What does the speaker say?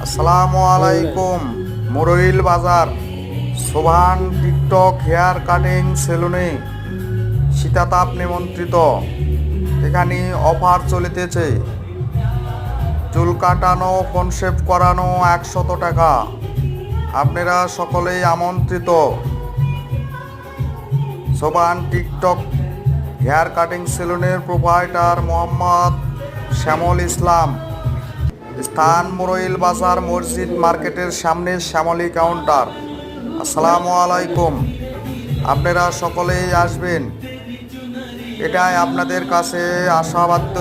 আসসালামু আলাইকুম। মুরইল বাজার সোভান টিকটক হেয়ার কাটিং সেলুনে শীতাতাপ নিমন্ত্রিত। এখানে অফার চলিতেছে। চুল কাটানো, ফোন শেভ করানো 100 টাকা। আপনারা সকলেই আমন্ত্রিত। সোভান টিকটক হেয়ার কাটিং সেলুনের প্রোপাইটার মোহাম্মদ শ্যামল ইসলাম। স্থান মুরইল বাজার মসজিদ মার্কেটের সামনে শ্যামলী কাউন্টার। আসসালামু আলাইকুম। আপনারা সকলেই আসবেন, এটাই আপনাদের কাছে আশাবাদ